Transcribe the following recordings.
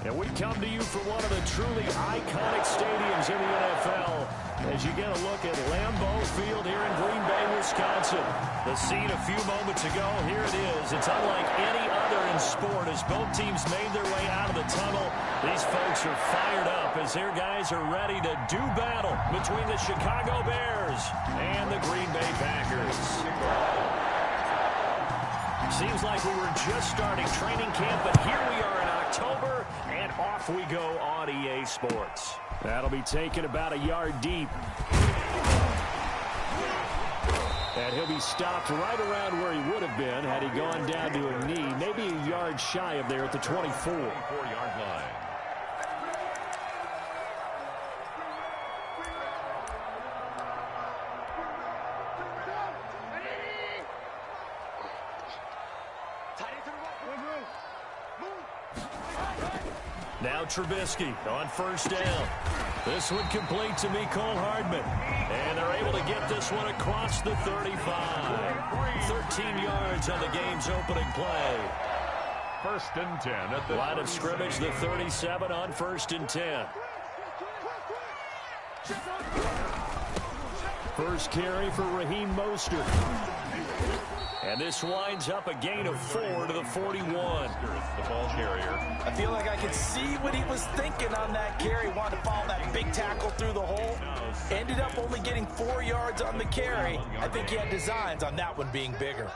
And we come to you from one of the truly iconic stadiums in the NFL as you get a look at Lambeau Field here in Green Bay, Wisconsin. The scene a few moments ago, here it is. It's unlike any other in sport as both teams made their way out of the tunnel. These folks are fired up as their guys are ready to do battle between the Chicago Bears and the Green Bay Packers. Seems like we were just starting training camp, but here we are in October, and off we go on EA Sports. That'll be taken about a yard deep. And he'll be stopped right around where he would have been had he gone down to a knee, maybe a yard shy of there at the 24-yard line. Now Trubisky on first down. This one complete to Mecole Hardman. And they're able to get this one across the 35. 13 yards on the game's opening play. First and 10 at the line of scrimmage, the 37 on first and 10. First carry for Raheem Mostert. And this winds up a gain of 4 to the 41. The ball carrier. I feel like I could see what he was thinking on that carry. Wanted to follow that big tackle through the hole. Ended up only getting 4 yards on the carry. I think he had designs on that one being bigger.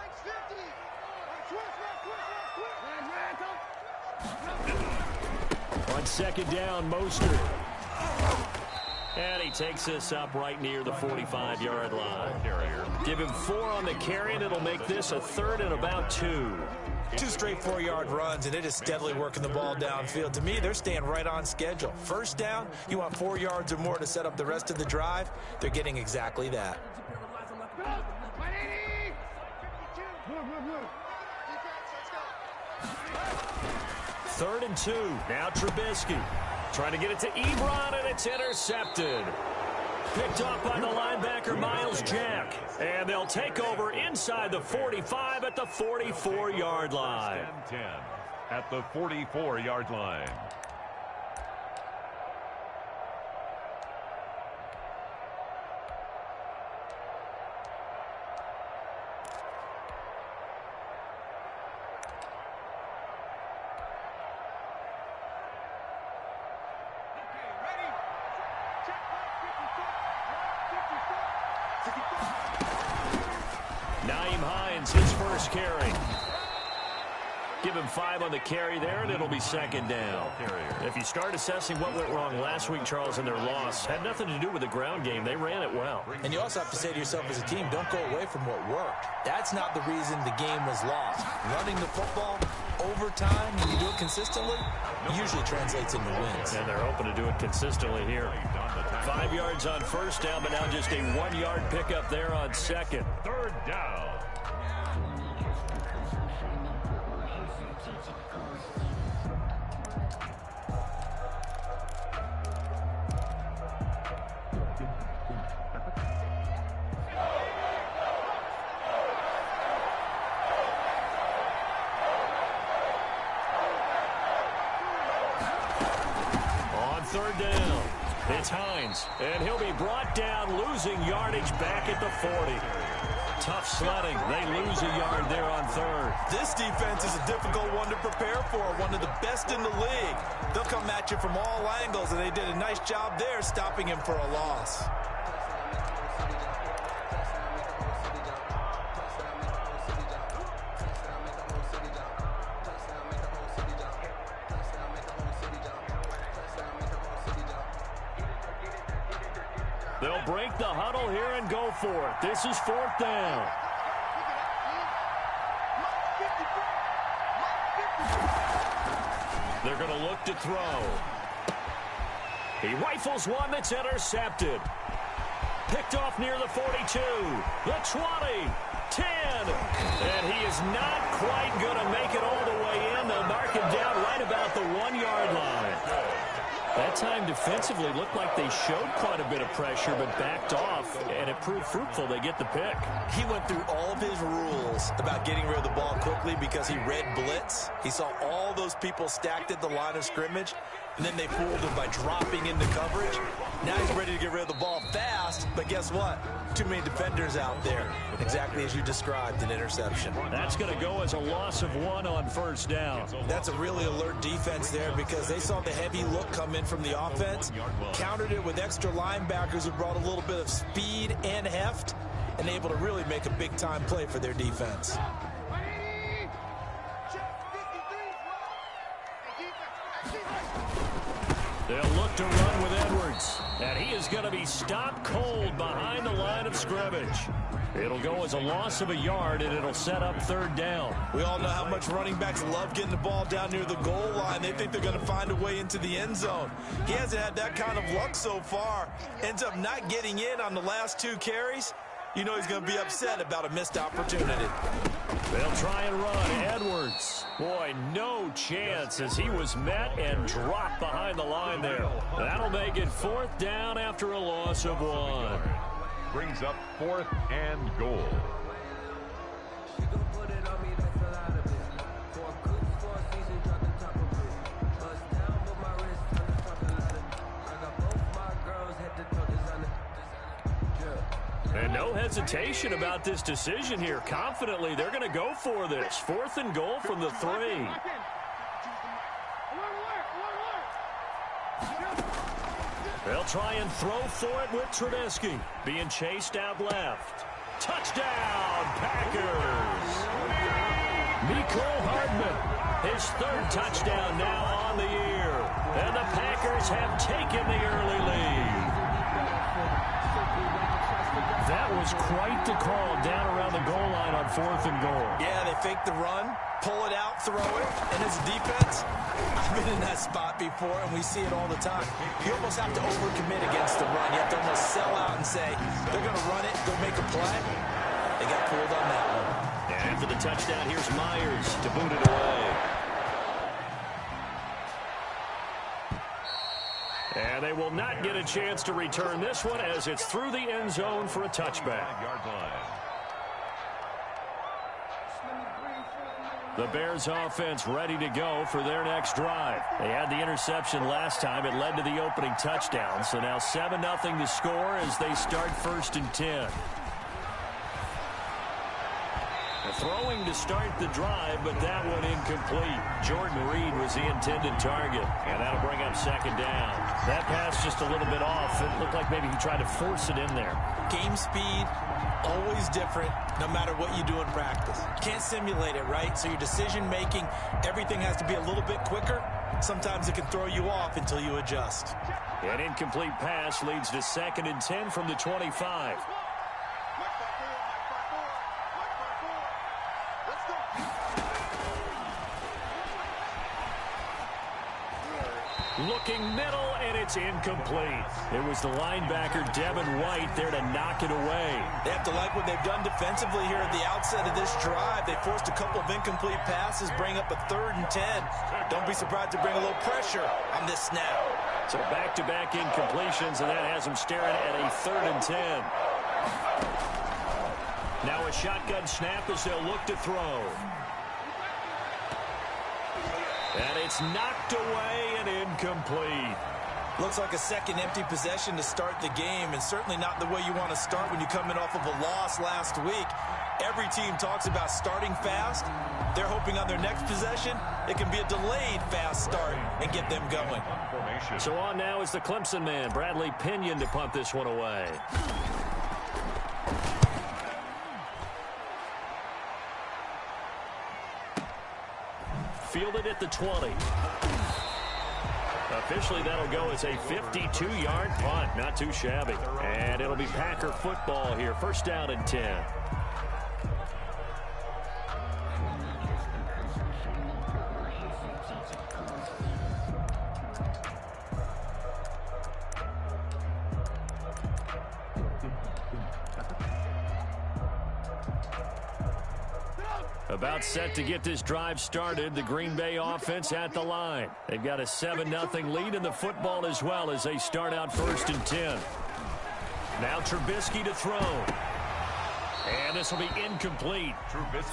On second down, Mostert. And he takes this up right near the 45-yard line. Give him 4 on the carry, and it'll make this a 3rd and about 2. 2 straight 4-yard runs, and it is steadily working the ball downfield. To me, they're staying right on schedule. First down, you want 4 yards or more to set up the rest of the drive. They're getting exactly that. Third and 2. Now Trubisky. Trying to get it to Ebron, and it's intercepted. Picked off by the linebacker, Miles Jack. And they'll take over inside the 45 at the 44-yard line. 10 at the 44-yard line. His first carry. Give him 5 on the carry there, and it'll be second down. If you start assessing what went wrong last week, Charles, in their loss, had nothing to do with the ground game. They ran it well. And you also have to say to yourself as a team, don't go away from what worked. That's not the reason the game was lost. Running the football, overtime, when you do it consistently, usually translates into wins. And they're hoping to do it consistently here. 5 yards on first down, but now just a 1-yard pickup there on second. Third down. Third down. It's Hines, and he'll be brought down, losing yardage back at the 40. Tough sledding. They lose a yard there on third. This defense is a difficult one to prepare for, one of the best in the league. They'll come at you from all angles, and they did a nice job there stopping him for a loss. They'll break the huddle here and go for it. This is 4th down. They're going to look to throw. He rifles one that's intercepted. Picked off near the 42, the 20, 10. And he is not quite going to make it all the way in. They'll mark him down right about the 1-yard line. That time defensively looked like they showed quite a bit of pressure but backed off, and it proved fruitful. They get the pick. He went through all of his rules about getting rid of the ball quickly because he read blitz. He saw all those people stacked at the line of scrimmage, and then they fooled him by dropping into coverage. Now he's ready to get rid of the ball fast, but guess what? Too many defenders out there. Exactly as you described, an interception. That's going to go as a loss of 1 on first down. That's a really alert defense there because they saw the heavy look come in from the offense, countered it with extra linebackers who brought a little bit of speed and heft, and able to really make a big-time play for their defense. They'll look to run with Edwards, and he is going to be stopped cold behind the line of scrimmage. It'll go as a loss of a yard, and it'll set up third down. We all know how much running backs love getting the ball down near the goal line. They think they're going to find a way into the end zone. He hasn't had that kind of luck so far. Ends up not getting in on the last 2 carries. You know he's going to be upset about a missed opportunity. They'll try and run. Edwards. Boy, no chance as he was met and dropped behind the line there. That'll make it 4th down after a loss of 1. Brings up 4th and goal. And no hesitation about this decision here. Confidently, they're going to go for this. 4th and goal from the 3. They'll try and throw for it with Trubisky. Being chased out left. Touchdown, Packers! Mecole Hardman, his 3rd touchdown now on the year. And the Packers have taken the early lead. That was quite the call down around the goal line on 4th and goal. Yeah, they fake the run, pull it out, throw it, and as a defense, I've been in that spot before, and we see it all the time. You almost have to overcommit against the run. You have to almost sell out and say, they're going to run it, go make a play. They got pulled on that one. And after the touchdown, here's Myers to boot it away. And they will not get a chance to return this one as it's through the end zone for a touchback. The Bears offense ready to go for their next drive. They had the interception last time. It led to the opening touchdown. So now 7-0 to score as they start 1st and 10. Throwing to start the drive, but that one incomplete. Jordan Reed was the intended target, and that'll bring up 2nd down. That pass just a little bit off. It looked like maybe he tried to force it in there. Game speed, always different, no matter what you do in practice. You can't simulate it, right? So your decision-making, everything has to be a little bit quicker. Sometimes it can throw you off until you adjust. An incomplete pass leads to 2nd and 10 from the 25. Looking middle, and it's incomplete. It was the linebacker, Devin White, there to knock it away. They have to like what they've done defensively here at the outset of this drive. They forced a couple of incomplete passes, bring up a 3rd and 10. Don't be surprised to bring a little pressure on this snap. So back-to-back incompletions, and that has them staring at a 3rd and 10. Now a shotgun snap as they'll look to throw. And it's knocked away and incomplete. Looks like a second empty possession to start the game, and certainly not the way you want to start when you're coming off of a loss last week. Every team talks about starting fast. They're hoping on their next possession, it can be a delayed fast start and get them going. So on now is the Clemson man, Bradley Pinion, to punt this one away. Fielded at the 20. Officially, that'll go as a 52-yard punt. Not too shabby. And it'll be Packer football here. 1st down and 10. About set to get this drive started. The Green Bay offense at the line. They've got a 7-0 lead in the football as well as they start out 1st and 10. Now Trubisky to throw. And this will be incomplete.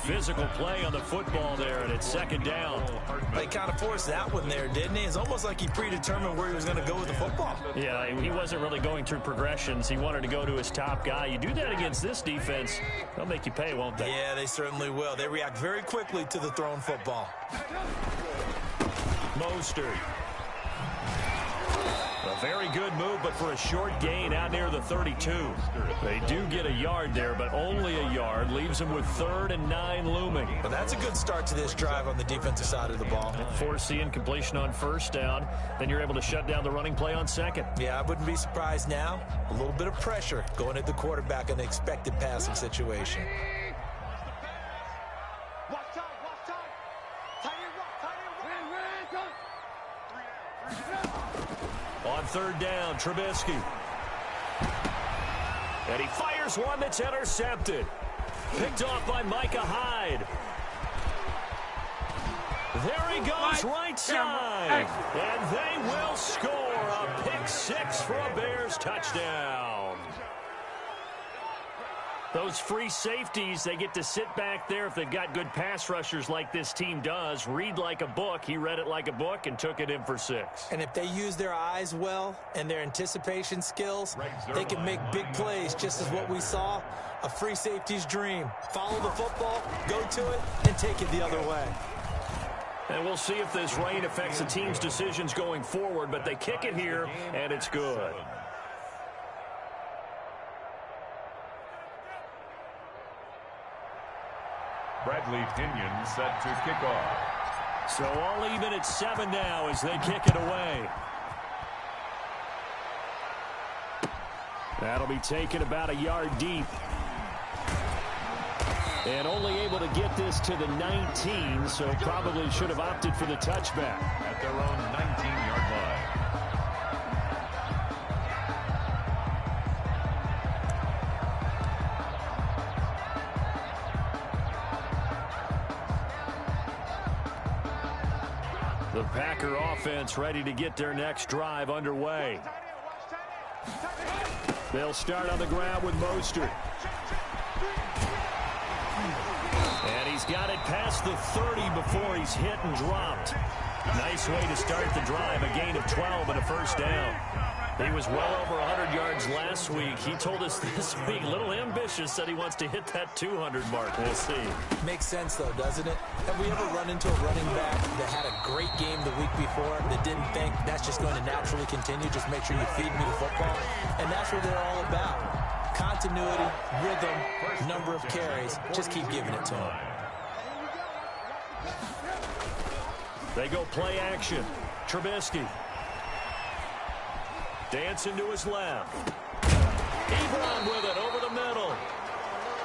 Physical play on the football there, and it's 2nd down. They kind of forced that one there, didn't he? It's almost like he predetermined where he was going to go with the football. Yeah, he wasn't really going through progressions. He wanted to go to his top guy. You do that against this defense, they'll make you pay, won't they? Yeah, they certainly will. They react very quickly to the thrown football. Mostert. A very good move, but for a short gain out near the 32. They do get a yard there, but only a yard. Leaves them with 3rd and 9 looming. Well, that's a good start to this drive on the defensive side of the ball. Force the incompletion on 1st down. Then you're able to shut down the running play on 2nd. Yeah, I wouldn't be surprised now. A little bit of pressure going at the quarterback in the expected passing situation. On 3rd down, Trubisky. And he fires one that's intercepted. Picked off by Micah Hyde. There he goes, right side. And they will score a pick 6 for a Bears touchdown. Those free safeties, they get to sit back there if they've got good pass rushers like this team does. Read like a book. He read it like a book and took it in for 6. And if they use their eyes well and their anticipation skills, they can make big plays, just as what we saw. A free safety's dream. Follow the football, go to it, and take it the other way. And we'll see if this rain affects the team's decisions going forward, but they kick it here, and it's good. Bradley Pinion set to kick off. So all even at 7 now as they kick it away. That'll be taken about a yard deep. And only able to get this to the 19, so probably should have opted for the touchback. At their own 19-yard line. The Packer offense ready to get their next drive underway. They'll start on the ground with Mostert. And he's got it past the 30 before he's hit and dropped. Nice way to start the drive, a gain of 12 and a 1st down. He was well over 100 yards last week. He told us this week, a little ambitious, said he wants to hit that 200 mark. We'll see. Makes sense, though, doesn't it? Have we ever run into a running back that had a great game the week before that didn't think that's just going to naturally continue? Just make sure you feed me the football. And that's what they're all about. Continuity, rhythm, number of carries. Just keep giving it to them. They go play action. Trubisky. Dancing to his left. Ebron with it over the middle.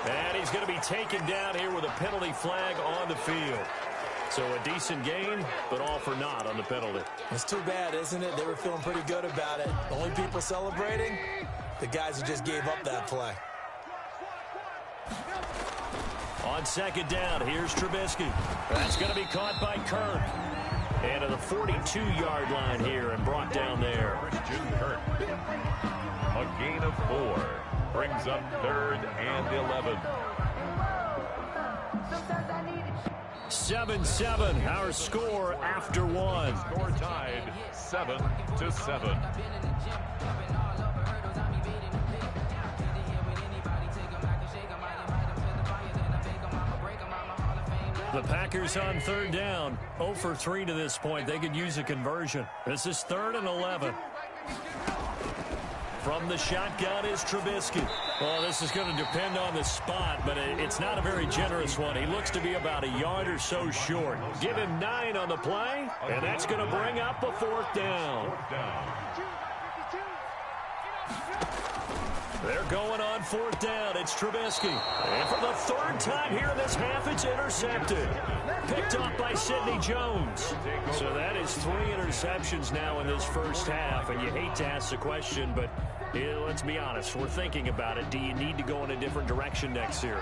And he's going to be taken down here with a penalty flag on the field. So a decent gain, but all for naught on the penalty. It's too bad, isn't it? They were feeling pretty good about it. The only people celebrating, the guys who just gave up that play. On 2nd down, here's Trubisky. That's going to be caught by Kirk. And to the 42-yard line here and brought down there. Christian Kirk. A gain of 4. Brings up 3rd and 11. 7-7, our score after 1. Score tied 7-7. The Packers on 3rd down, 0 for 3 to this point. They could use a conversion. This is 3rd and 11. From the shotgun is Trubisky. Well, this is going to depend on the spot, but it's not a very generous one. He looks to be about a yard or so short. Give him 9 on the play, and that's going to bring up a 4th down. They're going on 4th down. It's Trubisky. And for the 3rd time here in this half, it's intercepted. Picked off by Sidney Jones. So that is 3 interceptions now in this first half. And you hate to ask the question, but let's be honest. We're thinking about it. Do you need to go in a different direction next series?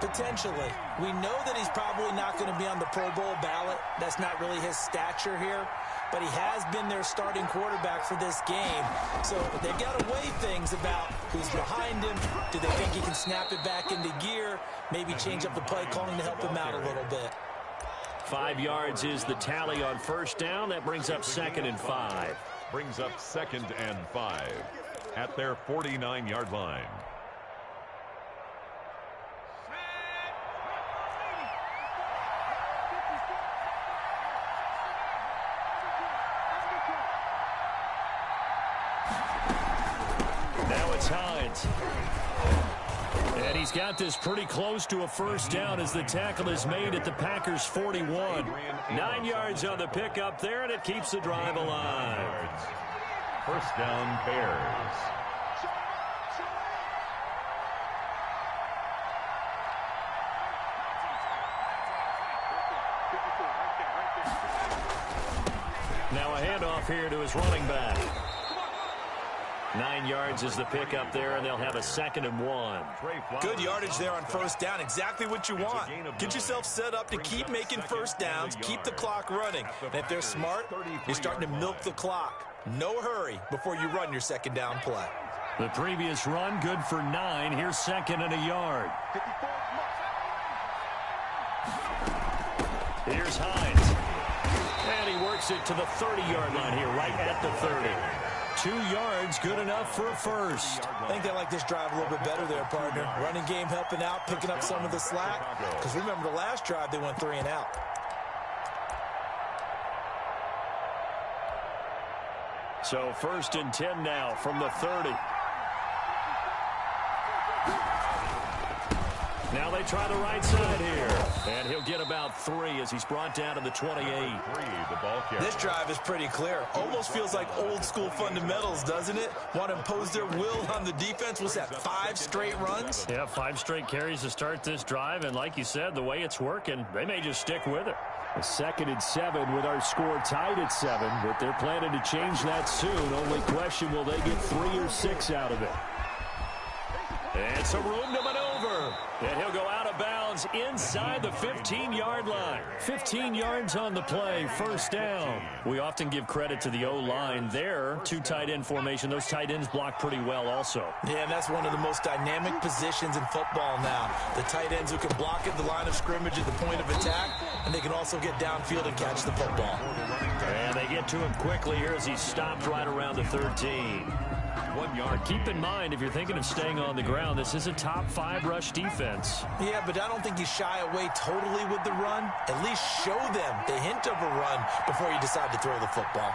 Potentially. We know that he's probably not going to be on the Pro Bowl ballot. That's not really his stature here. But he has been their starting quarterback for this game. So they've got to weigh things about who's behind him. Do they think he can snap it back into gear? Maybe change up the play calling to help him out a little bit. 5 yards is the tally on first down. That brings up 2nd and 5. Brings up 2nd and 5 at their 49-yard line. Now it's Hines. And he's got this pretty close to a first down as the tackle is made at the Packers' 41. 9 yards on the pickup there, and it keeps the drive alive. First down, Bears. Now a handoff here to his running back. 9 yards is the pickup there, and they'll have a 2nd and 1. Good yardage there on first down. Exactly what you want. Get yourself set up to keep making first downs, keep the clock running. And if they're smart, you're starting to milk the clock. No hurry before you run your 2nd down play. The previous run, good for 9. Here's 2nd and a yard. Here's Hines. And he works it to the 30-yard line here, right at the 30. 2 yards, good enough for a first. I think they like this drive a little bit better there, partner. Running game helping out, picking up some of the slack. Because remember the last drive, they went 3 and out. So 1st and 10 now from the 30. Now they try the right side here. And he'll get about 3 as he's brought down to the 28. This drive is pretty clear. Almost feels like old school fundamentals, doesn't it? Want to impose their will on the defense. What's that, 5 straight runs? Yeah, 5 straight carries to start this drive. And like you said, the way it's working, they may just stick with it. A 2nd and 7 with our score tied at 7. But they're planning to change that soon. Only question, will they get 3 or 6 out of it? And some room to maneuver. And he'll go out of bounds inside the 15-yard line. 15 yards on the play, first down. We often give credit to the O-line there. 2 tight end formation. Those tight ends block pretty well also. Yeah, and that's one of the most dynamic positions in football now. The tight ends who can block at the line of scrimmage at the point of attack, and they can also get downfield and catch the football. And they get to him quickly here as he stopped right around the 13. 1 yard. Keep in mind, if you're thinking of staying on the ground, this is a top 5 rush defense. Yeah, but I don't think you shy away totally with the run. At least show them the hint of a run before you decide to throw the football.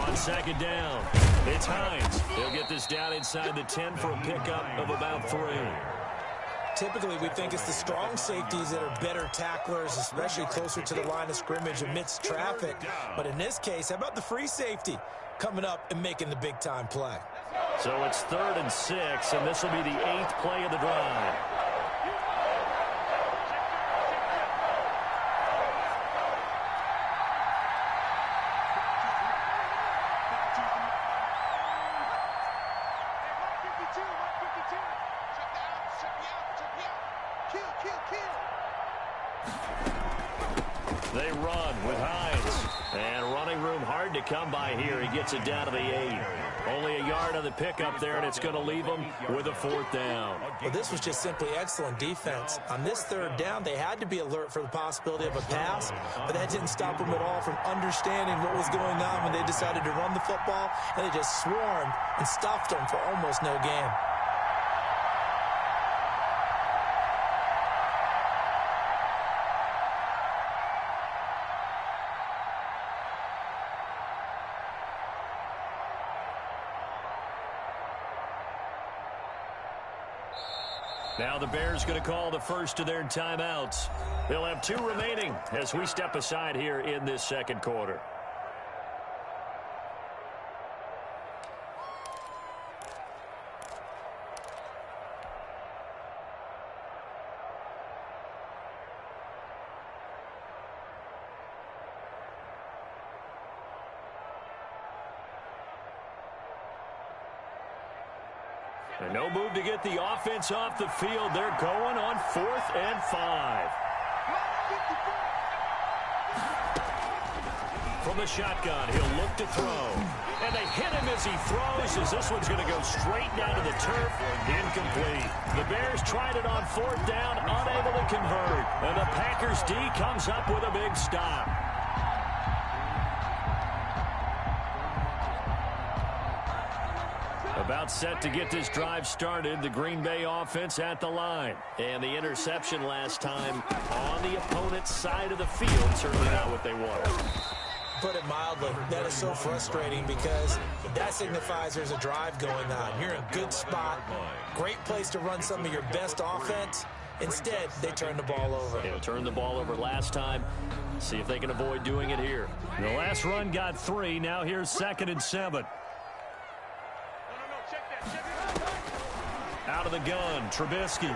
On 2nd down, it's Hines. They'll get this down inside the 10 for a pickup of about 3. Typically, we think it's the strong safeties that are better tacklers, especially closer to the line of scrimmage amidst traffic. But in this case, how about the free safety coming up and making the big-time play? So it's 3rd and 6, and this will be the 8th play of the drive. They run with Hines. And running room hard to come by here. He gets it down to the 8. Only a yard on the pickup there, and it's going to leave him with a 4th down. Well, this was just simply excellent defense. On this 3rd down, they had to be alert for the possibility of a pass, but that didn't stop them at all from understanding what was going on when they decided to run the football, and they just swarmed and stuffed them for almost no gain. Now the Bears going to call the first of their timeouts. They'll have 2 remaining as we step aside here in this 2nd quarter. And no move to get the offense off the field. They're going on 4th and 5. From the shotgun, he'll look to throw. And they hit him as he throws, as this one's going to go straight down to the turf. Incomplete. The Bears tried it on 4th down, unable to convert. And the Packers D comes up with a big stop. About set to get this drive started, the Green Bay offense at the line. And the interception last time on the opponent's side of the field, certainly not what they wanted. Put it mildly, that is so frustrating because that signifies there's a drive going on. You're in a good spot, great place to run some of your best offense. Instead, they turn the ball over. They'll turn the ball over last time. See if they can avoid doing it here. The last run got 3. Now here's 2nd and 7. Out of the gun, Trubisky.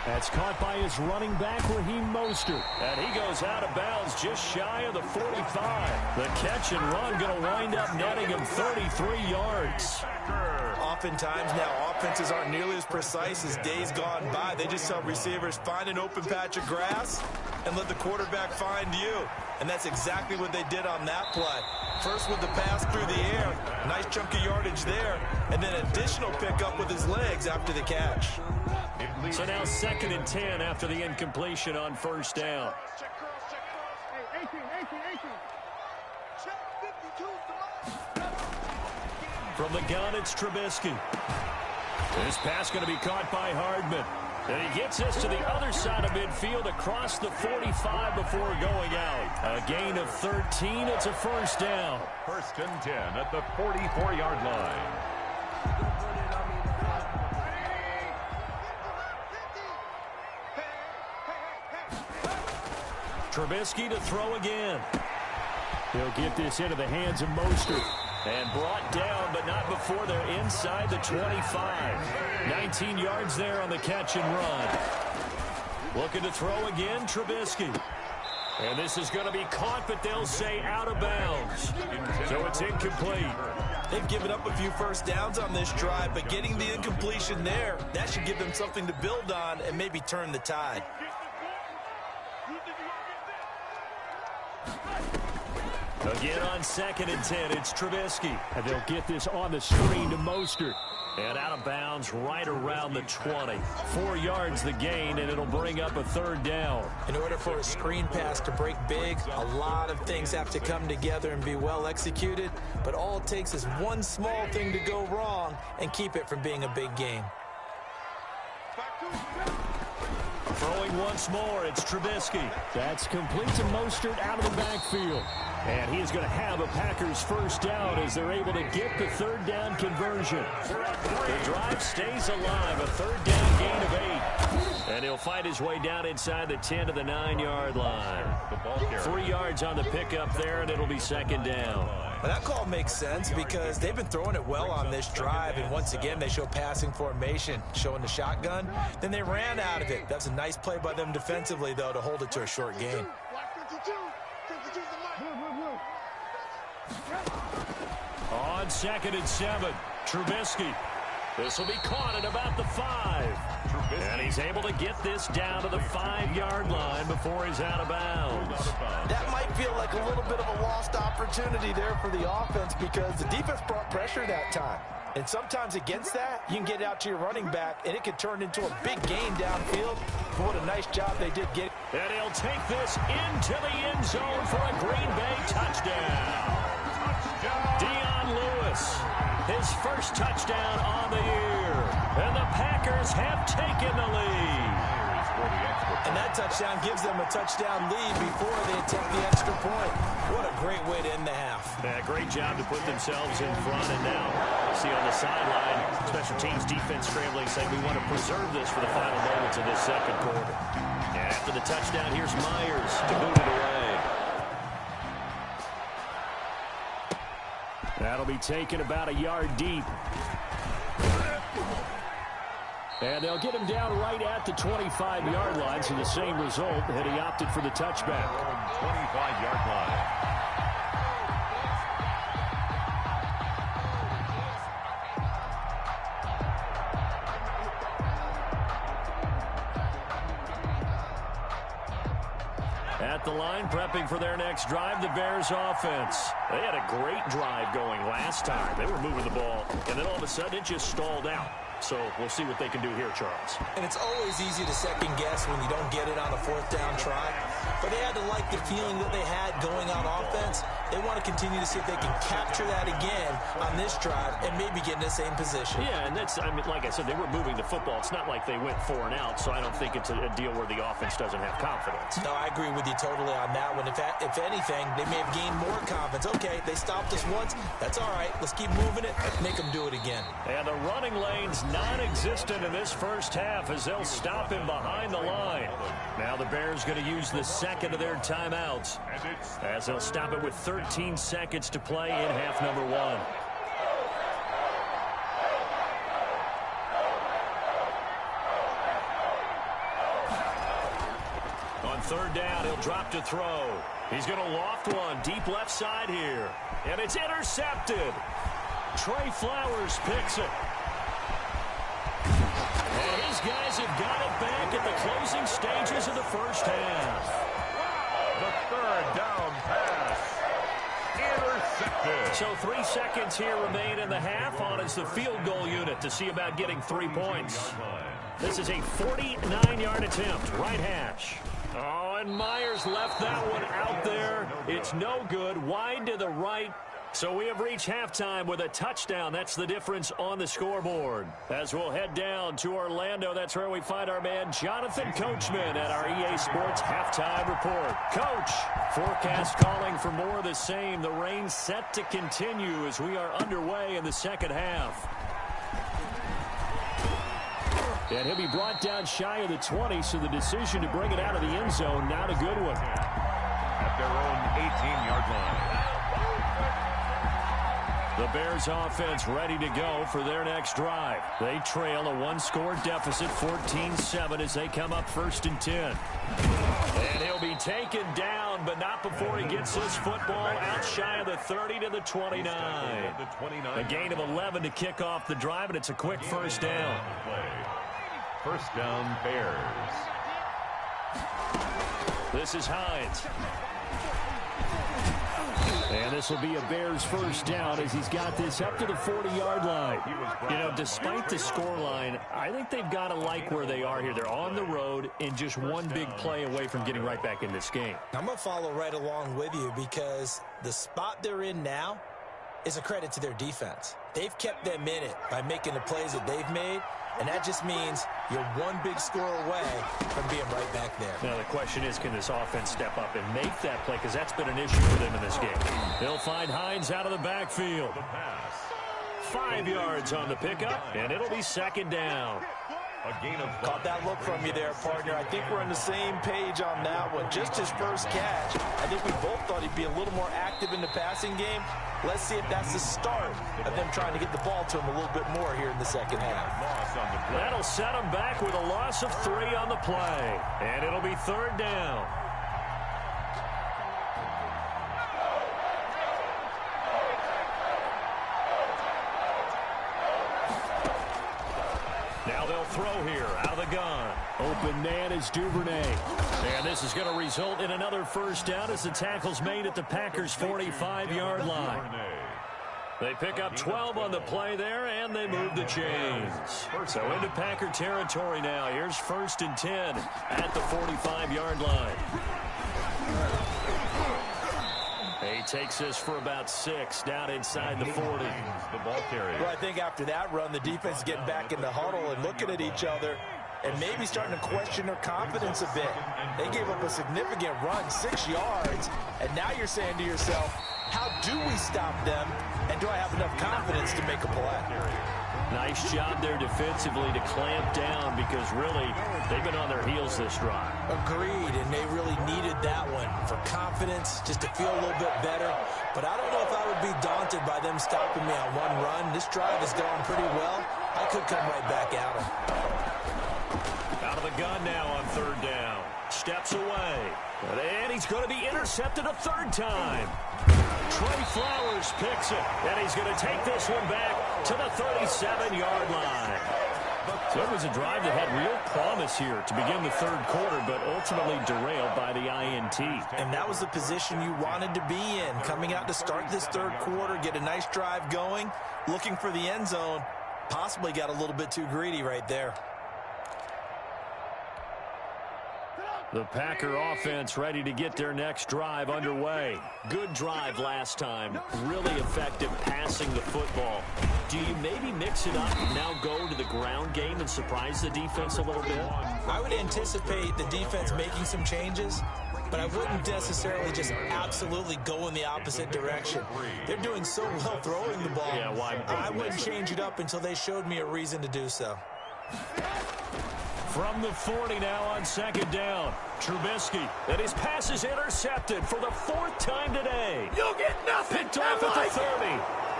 That's caught by his running back, Raheem Mostert. And he goes out of bounds just shy of the 45. The catch and run going to wind up netting him 33 yards. Oftentimes now, offenses aren't nearly as precise as days gone by. They just tell receivers, find an open patch of grass and let the quarterback find you. And that's exactly what they did on that play. First with the pass through the air, nice chunk of yardage there, and then additional pickup with his legs after the catch. So now 2nd and 10 after the incompletion on 1st down. From the gun, it's Trubisky. This pass going to be caught by Hardman. And he gets this to the other side of midfield across the 45 before going out. A gain of 13. It's a 1st down. 1st and 10 at the 44-yard line. Trubisky to throw again. He'll get this into the hands of Mostert. And brought down, but not before they're inside the 25. 19 yards there on the catch and run. Looking to throw again, Trubisky. And this is going to be caught, but they'll say out of bounds. So it's incomplete. They've given up a few 1st downs on this drive, but getting the incompletion there, that should give them something to build on and maybe turn the tide. Again on 2nd and 10, it's Trubisky. And they'll get this on the screen to Mostert. And out of bounds right around the 20. 4 yards the gain, and it'll bring up a 3rd down. In order for a screen pass to break big, a lot of things have to come together and be well executed. But all it takes is one small thing to go wrong and keep it from being a big game. Throwing once more, it's Trubisky. That's complete to Mostert out of the backfield. And he is going to have a Packers 1st down as they're able to get the 3rd down conversion. The drive stays alive, a 3rd down gain of 8. And he'll fight his way down inside the 10 to the 9-yard line. 3 yards on the pickup there, and it'll be 2nd down. Well, that call makes sense because they've been throwing it well on this drive, and once again they show passing formation, showing the shotgun. Then they ran out of it. That's a nice play by them defensively, though, to hold it to a short gain. On 2nd and 7, Trubisky. This will be caught at about the 5. And he's able to get this down to the 5-yard line before he's out of bounds. That might feel like a little bit of a lost opportunity there for the offense because the defense brought pressure that time. And sometimes against that, you can get it out to your running back, and it could turn into a big gain downfield. But what a nice job they did get. And he'll take this into the end zone for a Green Bay touchdown. Dion Lewis, his 1st touchdown on the year. And the Packers have taken the lead. And that touchdown gives them a touchdown lead before they attempt the extra point. What a great way to end the half. Yeah, great job to put themselves in front. And now, see on the sideline, special teams defense scrambling, saying we want to preserve this for the final moments of this 2nd quarter. And after the touchdown, here's Myers to boot it away. That'll be taken about a yard deep. And they'll get him down right at the 25-yard line, so the same result, and he opted for the touchback. 25-yard line. At the line, prepping for their next drive, the Bears offense. They had a great drive going last time. They were moving the ball, and then all of a sudden it just stalled out. So we'll see what they can do here, Charles. And it's always easy to second guess when you don't get it on a fourth down try. But they had to like the feeling that they had going on offense. They want to continue to see if they can capture that again on this drive and maybe get in the same position. Yeah, and that's, I mean, like I said, they were moving the football. It's not like they went 4 and out, so I don't think it's a deal where the offense doesn't have confidence. No, I agree with you totally on that one. If anything, they may have gained more confidence. Okay, they stopped us once. That's all right. Let's keep moving it. Make them do it again. And the running lane's non-existent in this first half as they'll stop him behind the line. Now the Bears going to use the second of their timeouts as they'll stop it with 13 seconds to play in half number 1. On third down, he'll drop to throw. He's going to loft one deep left side here. And it's intercepted. Trey Flowers picks it. And his guys have got it back at the closing stages of the first half. The third down pass. Intercepted. So 3 seconds here remain in the half on as the field goal unit to see about getting 3 points. This is a 49-yard attempt, right hash. Oh, and Myers left that one out there. It's no good, wide to the right. So we have reached halftime with a touchdown. That's the difference on the scoreboard. As we'll head down to Orlando, that's where we find our man Jonathan Coachman at our EA Sports Halftime Report. Coach, forecast calling for more of the same. The rain set to continue as we are underway in the second half. And he'll be brought down shy of the 20, so the decision to bring it out of the end zone, not a good one. At their own 18-yard line. The Bears offense ready to go for their next drive. They trail a 1-score deficit, 14-7, as they come up 1st and 10. And he'll be taken down, but not before he gets his football out shy of the 30 to the 29. A gain of 11 to kick off the drive, and it's a quick first down. First down, Bears. This is Hines. And this will be a Bears first down as he's got this up to the 40-yard line. You know, despite the scoreline, I think they've got to like where they are here. They're on the road and just one big play away from getting right back in this game. I'm going to follow right along with you because the spot they're in now is a credit to their defense. They've kept them in it by making the plays that they've made, and that just means you're one big score away from being right back there. Now the question is, can this offense step up and make that play? Because that's been an issue for them in this game. They'll find Hines out of the backfield. 5 yards on the pickup, and it'll be second down. Caught that look from you there, partner. I think we're on the same page on that one. Just his first catch. I think we both thought he'd be a little more active in the passing game. Let's see if that's the start of them trying to get the ball to him a little bit more here in the second half. That'll set him back with a loss of 3 on the play. And it'll be third down. Now they'll throw here out of the gun. Open man is Duvernay. And this is going to result in another first down as the tackle's made at the Packers' 45-yard line. They pick up 12 on the play there, and they move the chains. So into Packer territory now. Here's 1st and 10 at the 45-yard line. He takes this for about 6 down inside the 40. The ball carrier. Well, I think after that run, the defense is getting back in the huddle and looking at each other and maybe starting to question their confidence a bit. They gave up a significant run, 6 yards, and now you're saying to yourself, how do we stop them, and do I have enough confidence to make a play? Nice job there defensively to clamp down because really they've been on their heels this drive. Agreed, and they really needed that one for confidence, just to feel a little bit better. But I don't know if I would be daunted by them stopping me on one run. This drive has gone pretty well. I could come right back at them. Out of the gun now on third down. Steps away. And he's going to be intercepted a 3rd time. Trey Flowers picks it, and he's going to take this one back to the 37-yard line. The So it was a drive that had real promise here to begin the third quarter, but ultimately derailed by the INT. And that was the position you wanted to be in, coming out to start this third quarter, get a nice drive going, looking for the end zone. Possibly got a little bit too greedy right there. The Packer offense ready to get their next drive underway. Good drive last time. Really effective passing the football. Do you maybe mix it up and now go to the ground game and surprise the defense a little bit? I would anticipate the defense making some changes, but I wouldn't necessarily just absolutely go in the opposite direction. They're doing so well throwing the ball. Yeah, why? I wouldn't change it up until they showed me a reason to do so. From the 40 now on second down. Trubisky, and his pass is intercepted for the fourth time today. You'll get nothing. Picked off at the 30.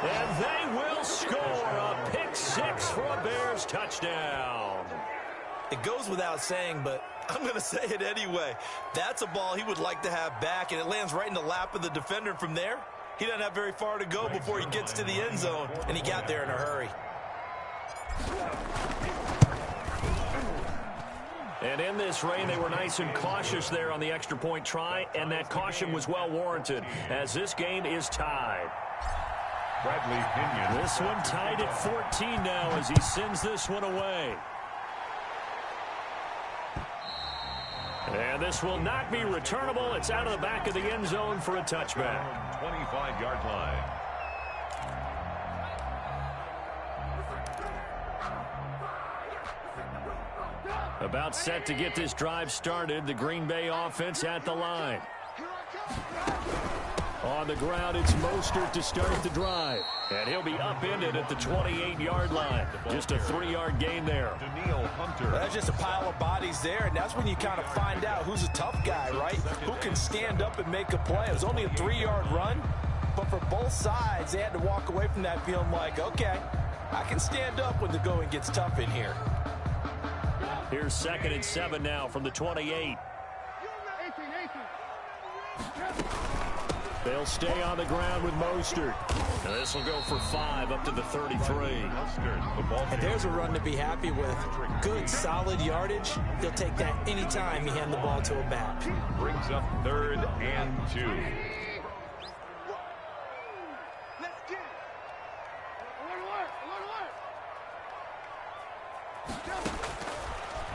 And they will score a pick six for a Bears touchdown. It goes without saying, but I'm going to say it anyway. That's a ball he would like to have back, and it lands right in the lap of the defender from there. He doesn't have very far to go before he gets to the end zone, and he got there in a hurry. And in this rain, they were nice and cautious there on the extra point try, and that caution was well warranted as this game is tied. Bradley Pinion. This one tied at 14 now as he sends this one away. And this will not be returnable. It's out of the back of the end zone for a touchback. 25-yard line. About set to get this drive started. The Green Bay offense at the line. On the ground, it's Mostert to start the drive. And he'll be upended at the 28-yard line. Just a 3-yard gain there. That's just a pile of bodies there, and that's when you kind of find out who's a tough guy, right? Who can stand up and make a play. It was only a 3-yard run, but for both sides, they had to walk away from that feeling like, okay, I can stand up when the going gets tough in here. Here's 2nd and 7 now from the 28. They'll stay on the ground with Mostert. And this will go for 5 up to the 33. And there's a run to be happy with. Good, solid yardage. He'll take that anytime you hand the ball to a back. Brings up 3rd and 2.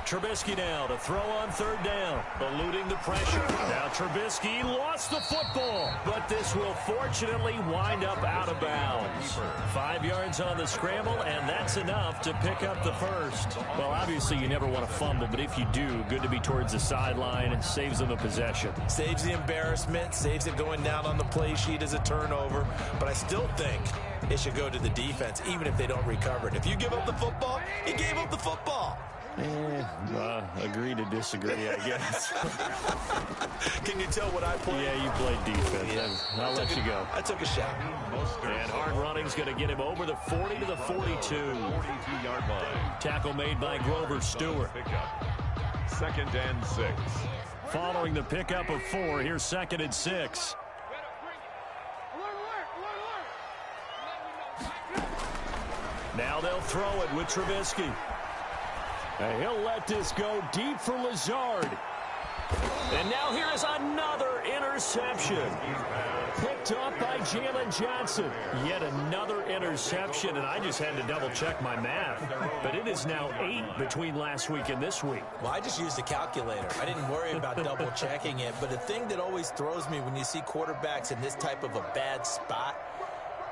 Trubisky now to throw on 3rd down, eluding the pressure. Now Trubisky lost the football, but this will fortunately wind up out of bounds. 5 yards on the scramble, and that's enough to pick up the first. Well, obviously you never want to fumble, but if you do, good to be towards the sideline and saves them the possession. Saves the embarrassment, saves it going down on the play sheet as a turnover, but I still think it should go to the defense, even if they don't recover it. If you give up the football, you gave up the football. Agree to disagree, I guess. Can you tell what I played? Yeah, you played defense. Yeah. I'll let you go. I took a shot. And hard running's going to get him over the 40 to the 42. 42-yard line. Tackle made by Grover Stewart. 2nd and 6. Following the pickup of 4, here's 2nd and 6. Now they'll throw it with Trubisky. And he'll let this go deep for Lazard. And now here is another interception. Picked off by Jalen Johnson. Yet another interception, and I just had to double-check my math. But it is now 8 between last week and this week. Well, I just used a calculator. I didn't worry about double-checking it. But the thing that always throws me when you see quarterbacks in this type of a bad spot,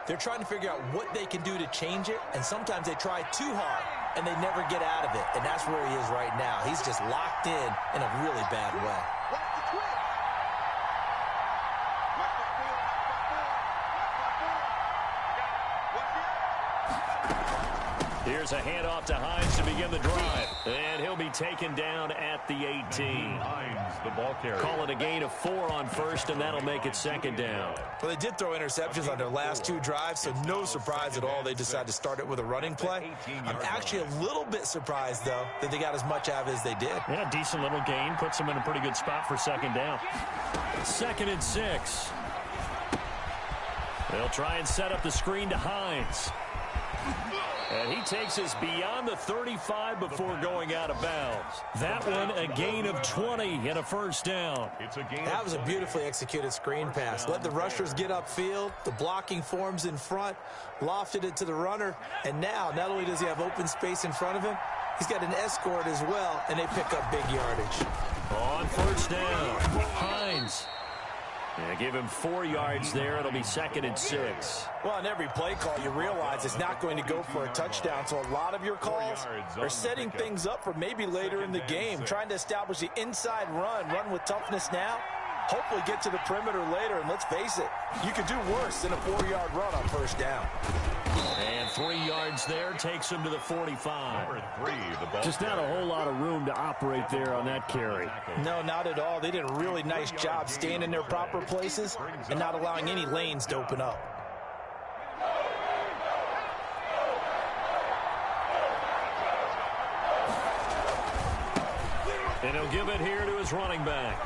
they're trying to figure out what they can do to change it, and sometimes they try too hard, and they never get out of it, and that's where he is right now. He's just locked in a really bad way. Here's a handoff to Hines to begin the drive. And he'll be taken down at the 18. Hines, the ball carrier. Call it a gain of 4 on first, and that'll make it 2nd down. Well, they did throw interceptions on their last 2 drives, so no surprise at all they decided to start it with a running play. I'm actually a little bit surprised, though, that they got as much out of it as they did. Yeah, decent little gain. Puts them in a pretty good spot for 2nd down. 2nd and 6. They'll try and set up the screen to Hines. And he takes us beyond the 35 before going out of bounds. That one a gain of 20 and a first down. That was a beautifully executed screen pass. Let the rushers get upfield. The blocking forms in front. Lofted it to the runner. And now, not only does he have open space in front of him, he's got an escort as well, and they pick up big yardage. On first down, Hines. Yeah, give him 4 yards there. It'll be 2nd and 6. Well, on every play call, you realize it's not going to go for a touchdown. So a lot of your calls are setting things up for maybe later in the game, trying to establish the inside run with toughness now, hopefully get to the perimeter later. And let's face it, you could do worse than a 4-yard run on first down. And 3 yards there takes him to the 45. Just not a whole lot of room to operate there on that carry. No, not at all. They did a really nice job staying in their proper places and not allowing any lanes to open up. And he'll give it here to his running back.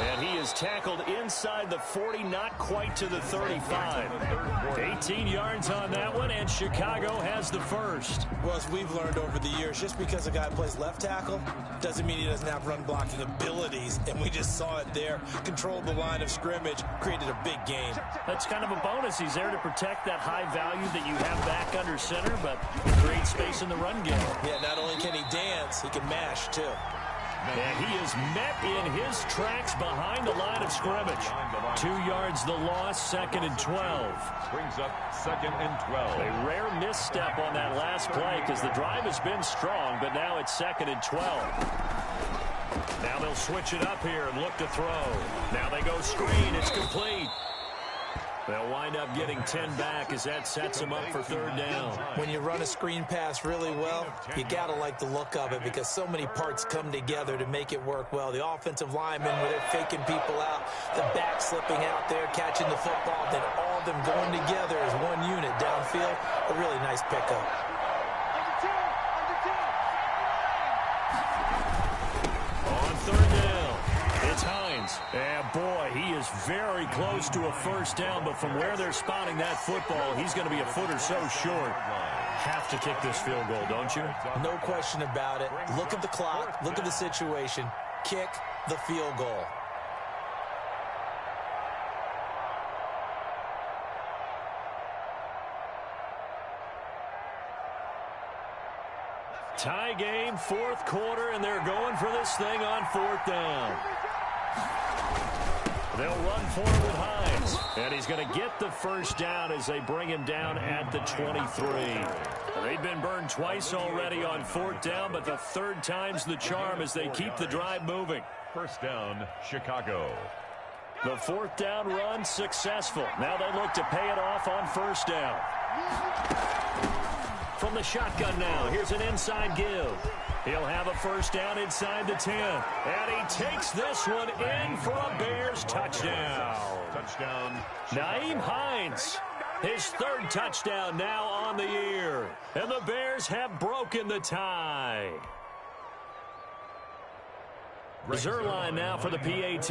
And he is tackled inside the 40, not quite to the 35. 18 yards on that one, and Chicago has the first. Well, as we've learned over the years, just because a guy plays left tackle doesn't mean he doesn't have run blocking abilities, and we just saw it there. Controlled the line of scrimmage, created a big gain. That's kind of a bonus. He's there to protect that high value that you have back under center, but create space in the run game. Yeah, not only can he dance, he can mash, too. And he is met in his tracks behind the line of scrimmage. 2 yards the loss, 2nd and 12. Brings up 2nd and 12. A rare misstep on that last play because the drive has been strong, but now it's 2nd and 12. Now they'll switch it up here and look to throw. Now they go screen. It's complete. They'll wind up getting 10 back as that sets them up for 3rd down. When you run a screen pass really well, you got to like the look of it because so many parts come together to make it work well. The offensive linemen, where they're faking people out, the back slipping out there, catching the football, then all of them going together as one unit downfield. A really nice pickup. On 3rd down, it's Hines. And boy, he is very close to a first down, but from where they're spotting that football, he's going to be a foot or so short. Have to kick this field goal, don't you? No question about it. Look at the clock. Look at the situation. Kick the field goal. Tie game, 4th quarter, and they're going for this thing on 4th down. They'll run forward with Hines, and he's going to get the first down as they bring him down at the 23. They've been burned twice already on 4th down, but the 3rd time's the charm as they keep the drive moving. First down, Chicago. The 4th down run successful. Now they look to pay it off on 1st down. From the shotgun now, here's an inside give. He'll have a first down inside the 10. And he takes this one in for a Bears touchdown. Touchdown. Nyheim Hines, his 3rd touchdown now on the year. And the Bears have broken the tie. Zerline now for the PAT.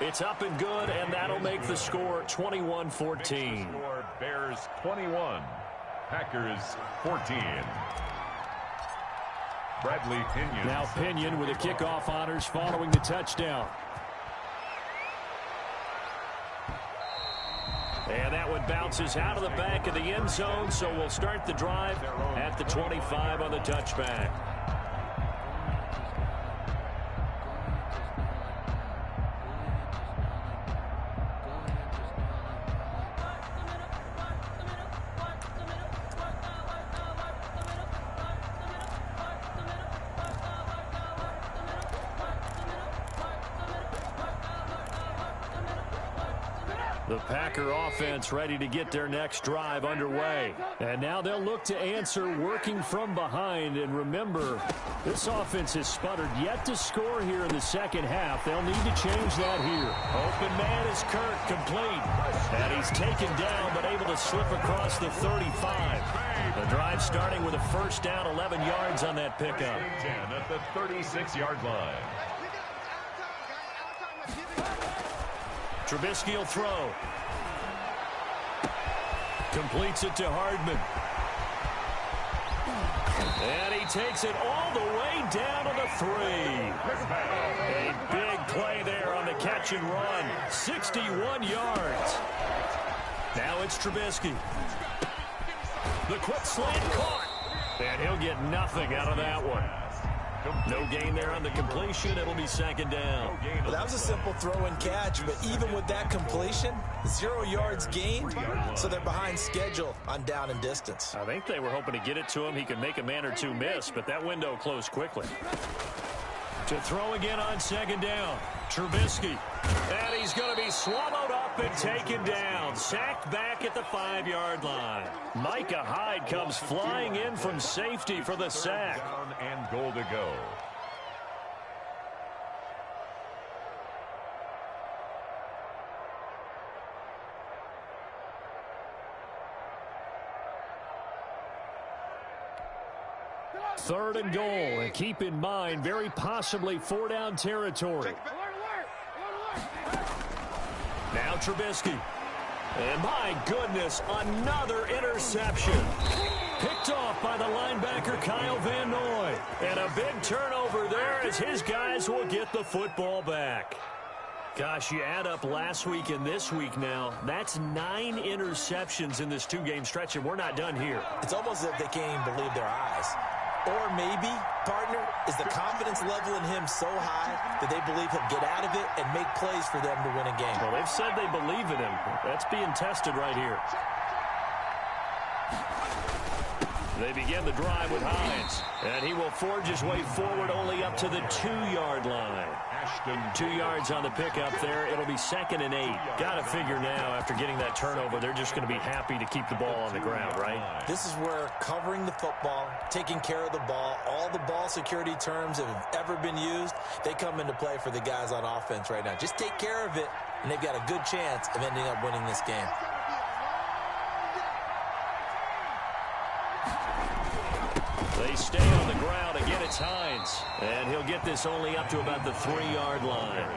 It's up and good, and that'll make the score 21-14. Bears 21, Packers 14. Bradley Pinion. Now Pinion with the kickoff honors following the touchdown. And that one bounces out of the back of the end zone, so we'll start the drive at the 25 on the touchback. The Packer offense ready to get their next drive underway. And now they'll look to answer working from behind. And remember, this offense has sputtered yet to score here in the 2nd half. They'll need to change that here. Open man is Kirk, complete. And he's taken down but able to slip across the 35. The drive starting with a first down, 11 yards on that pickup. 10 at the 36-yard line. Trubisky will throw. Completes it to Hardman. And he takes it all the way down to the 3. A big play there on the catch and run. 61 yards. Now it's Trubisky. The quick slant caught. And he'll get nothing out of that one. No gain there on the completion. It'll be second down. Well, that was a simple throw and catch, but even with that completion, 0 yards gained, so they're behind schedule on down and distance. I think they were hoping to get it to him. He could make a man or two miss, but that window closed quickly. To throw again on second down. Trubisky. And he's going to be swallowed up and taken down. Sacked back at the 5-yard line. Micah Hyde comes flying in from safety for the sack. And goal to go. Third and goal, and keep in mind, very possibly 4-down territory. Now Trubisky. And my goodness, another interception. Picked off by the linebacker Kyle Van Noy. And a big turnover there as his guys will get the football back. Gosh, you add up last week and this week now, that's 9 interceptions in this 2-game stretch, and we're not done here. It's almost as if they can't even believe their eyes. Or maybe, partner, is the confidence level in him so high that they believe he'll get out of it and make plays for them to win a game. Well, they've said they believe in him. That's being tested right here. They begin the drive with Hines. And he will forge his way forward only up to the 2-yard line. 2 yards on the pickup there. It'll be 2nd and 8. Got to figure now, after getting that turnover, they're just going to be happy to keep the ball on the ground, right? This is where covering the football, taking care of the ball, all the ball security terms that have ever been used, they come into play for the guys on offense right now. Just take care of it, and they've got a good chance of ending up winning this game. They stay on the ground. Again, it's Hines. And he'll get this only up to about the 3-yard line.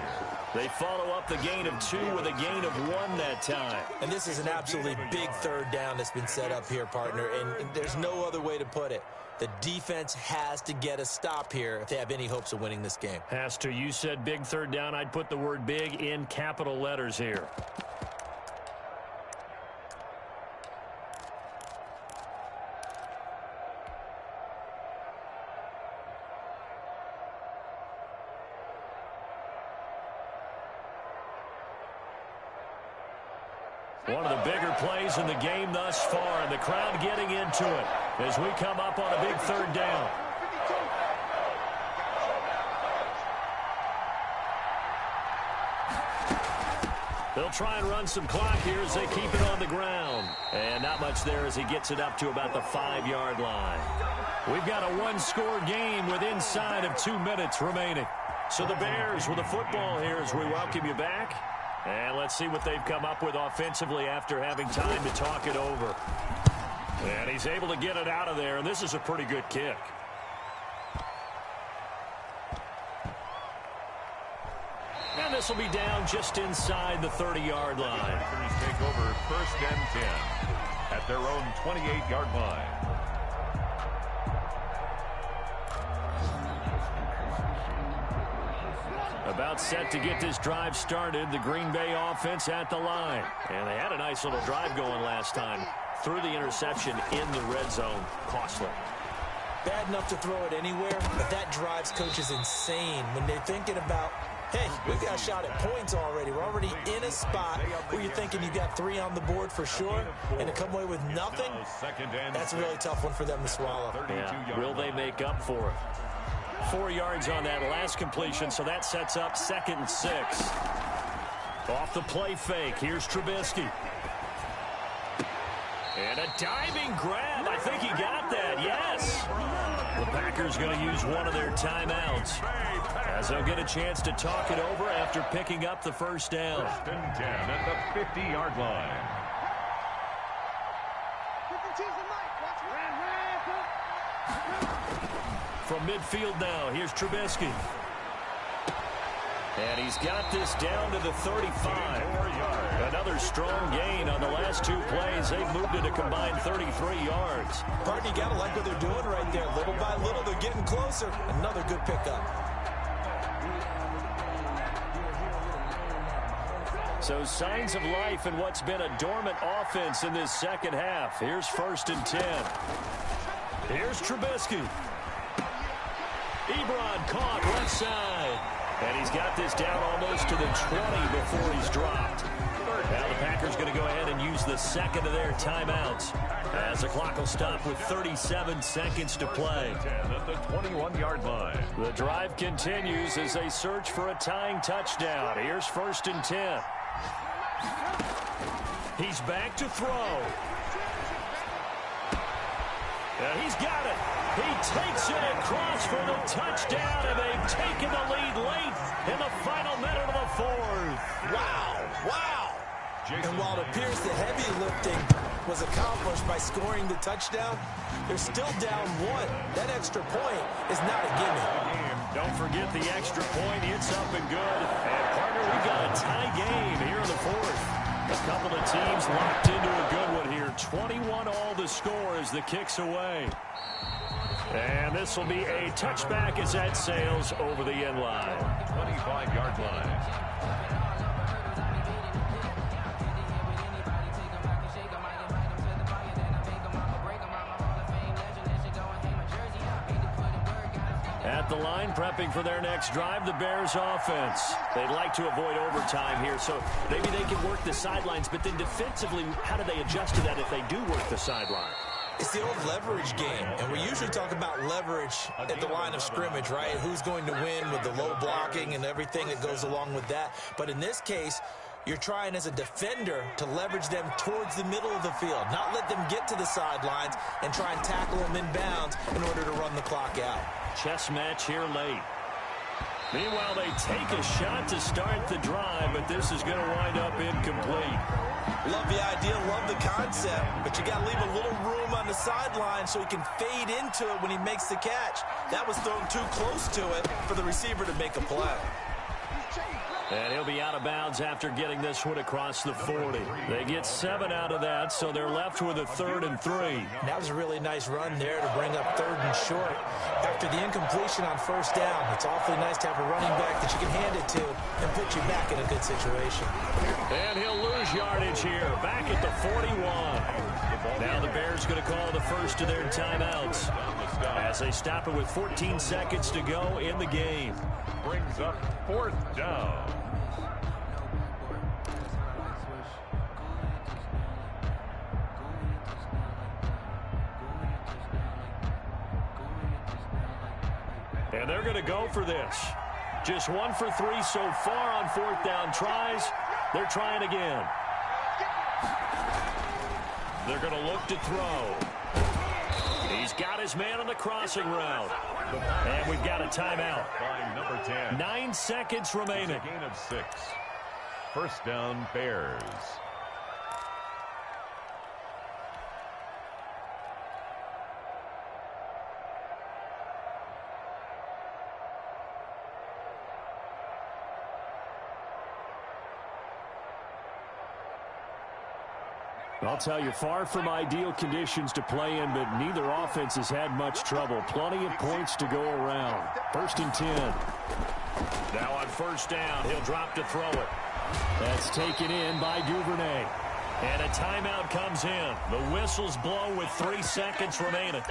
They follow up the gain of 2 with a gain of 1 that time. And this is an absolutely big 3rd down that's been set up here, partner. And there's no other way to put it. The defense has to get a stop here if they have any hopes of winning this game. Has to. You said big 3rd down. I'd put the word big in capital letters here. One of the bigger plays in the game thus far, and the crowd getting into it as we come up on a big 3rd down. They'll try and run some clock here as they keep it on the ground. And not much there as he gets it up to about the 5-yard line. We've got a 1-score game with inside of 2 minutes remaining. So the Bears with the football here as we welcome you back. And let's see what they've come up with offensively after having time to talk it over. And he's able to get it out of there, and this is a pretty good kick. And this will be down just inside the 30-yard line. Take over 1st and 10 at their own 28-yard line. About set to get this drive started, the Green Bay offense at the line. And they had a nice little drive going last time. Threw the interception in the red zone. Costly. Bad enough to throw it anywhere, but that drives coaches insane when they're thinking about, hey, we've got a shot at points already. We're already in a spot where you're thinking you've got 3 on the board for sure, and to come away with nothing, that's a really tough one for them to swallow. Yeah. Will they make up for it? 4 yards on that last completion, so that sets up 2nd and 6. Off the play fake, here's Trubisky. And a diving grab. I think he got that, yes. The Packers going to use one of their timeouts as they'll get a chance to talk it over after picking up the 1st down. 1st and 10 at the 50-yard line. From midfield now, here's Trubisky. And he's got this down to the 35. Another strong gain on the last two plays. They've moved it a combined 33 yards. Partner, you got to like what they're doing right there. Little by little, they're getting closer. Another good pickup. So signs of life in what's been a dormant offense in this second half. Here's 1st and 10. Here's Trubisky. Ebron caught left side. And he's got this down almost to the 20 before he's dropped. Now the Packers going to go ahead and use the second of their timeouts, as the clock will stop with 37 seconds to play. At the 21-yard line. The drive continues as they search for a tying touchdown. Here's 1st and 10. He's back to throw. And he's got it. He takes it across for the touchdown, and they've taken the lead late in the final minute of the fourth. Wow, wow. And while it appears the heavy lifting was accomplished by scoring the touchdown, they're still down one. That extra point is not a gimme. Don't forget the extra point. It's up and good. And, partner, we've got a tie game here in the fourth. A couple of teams locked into a good one here. 21 all the score as the kick's away. And this will be a touchback as that sails over the end line. 25-yard line. At the line, prepping for their next drive, the Bears offense. They'd like to avoid overtime here, so maybe they can work the sidelines, but then defensively, how do they adjust to that if they do work the sideline? It's the old leverage game, and we usually talk about leverage at the line of scrimmage, right? Who's going to win with the low blocking and everything that goes along with that. But in this case, you're trying as a defender to leverage them towards the middle of the field, not let them get to the sidelines and try and tackle them inbounds in order to run the clock out. Chess match here late. Meanwhile, they take a shot to start the drive, but this is going to wind up incomplete. Love the idea, love the concept, but you got to leave a little room on the sideline so he can fade into it when he makes the catch. That was thrown too close to it for the receiver to make a play. And he'll be out of bounds after getting this one across the 40. They get 7 out of that, so they're left with a 3rd and 3. That was a really nice run there to bring up 3rd and short. After the incompletion on 1st down, it's awfully nice to have a running back that you can hand it to and put you back in a good situation. And he'll lose yardage here, back at the 41. Now the Bears going to call the first of their timeouts as they stop it with 14 seconds to go in the game. Brings up 4th down. And they're going to go for this. Just 1 for 3 so far on 4th down tries. They're trying again. They're going to look to throw. He's got his man on the crossing route. And we've got a timeout. By number 10. 9 seconds remaining. Gain of 6. 1st down, Bears. I'll tell you, far from ideal conditions to play in, but neither offense has had much trouble. Plenty of points to go around. 1st and 10. Now on 1st down, he'll drop to throw it. That's taken in by Duvernay. And a timeout comes in. The whistles blow with 3 seconds remaining.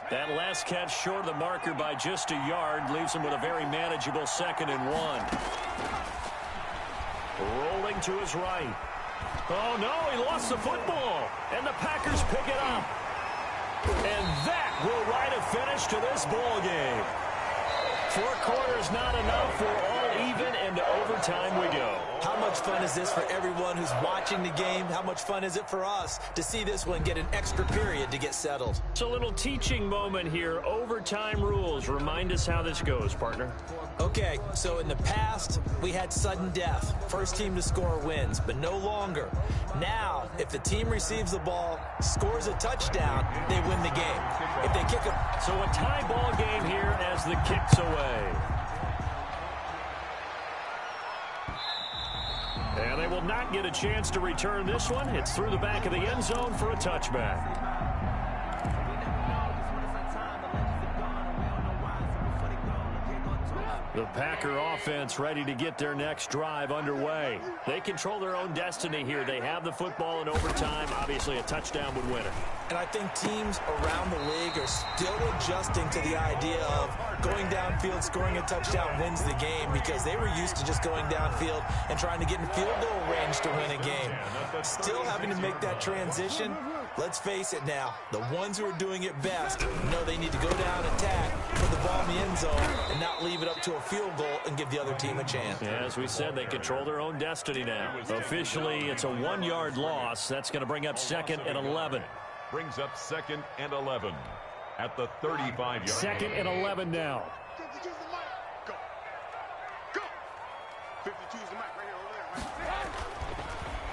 That last catch short of the marker by just a yard leaves him with a very manageable 2nd and 1. Rolling to his right. Oh, no, he lost the football. And the Packers pick it up. And that will write a finish to this ball game. 4 quarters not enough. We're all even, and to overtime we go. How much fun is this for everyone who's watching the game? How much fun is it for us to see this one get an extra period to get settled? It's a little teaching moment here. Overtime rules. Remind us how this goes, partner. Okay, so in the past, we had sudden death. First team to score wins, but no longer. Now, if the team receives the ball, scores a touchdown, they win the game. If they kick a... So a tie ball game here as the kick's away. And they will not get a chance to return this one. It's through the back of the end zone for a touchback. The Packer offense ready to get their next drive underway. They control their own destiny here. They have the football in overtime. Obviously, a touchdown would win it. And I think teams around the league are still adjusting to the idea of going downfield, scoring a touchdown wins the game, because they were used to just going downfield and trying to get in field goal range to win a game. Still having to make that transition. Let's face it now, the ones who are doing it best know they need to go down, attack, put the ball in the end zone, and not leave it up to a field goal and give the other team a chance. Yeah, as we said, they control their own destiny now. Officially, it's a 1-yard loss. That's going to bring up 2nd and 11. Brings up 2nd and 11 at the 35-yard. 2nd and 11 now. 52's the mic. Go. Go. 52's the mic right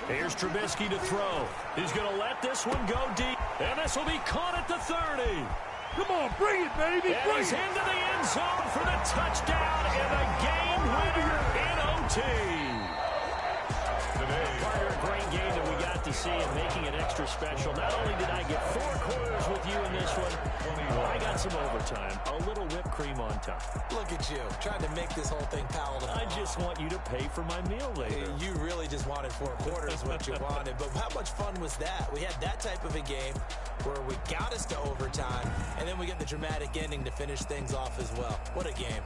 here. Here's Trubisky to throw. He's going to let this one go deep. And this will be caught at the 30. Come on, bring it, baby. And he's into the end zone for the touchdown and the game winner in OT. Part of a great game that we got to see and making it extra special. Not only did I get 4 quarters with you in this one, I got some overtime. A little whipped cream on top. Look at you, trying to make this whole thing palatable. I just want you to pay for my meal later. You really just wanted 4 quarters what you wanted. But how much fun was that? We had that type of a game where we got us to overtime, and then we get the dramatic ending to finish things off as well. What a game.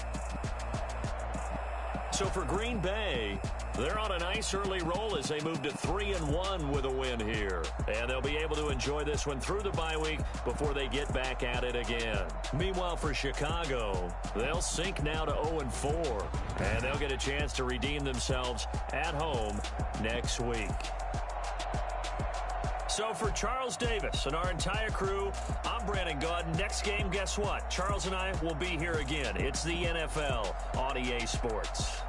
So for Green Bay, they're on a nice early roll as they move to 3-1 with a win here. And they'll be able to enjoy this one through the bye week before they get back at it again. Meanwhile, for Chicago, they'll sink now to 0-4. And they'll get a chance to redeem themselves at home next week. So for Charles Davis and our entire crew, I'm Brandon Gaudin. Next game, guess what? Charles and I will be here again. It's the NFL on EA Sports.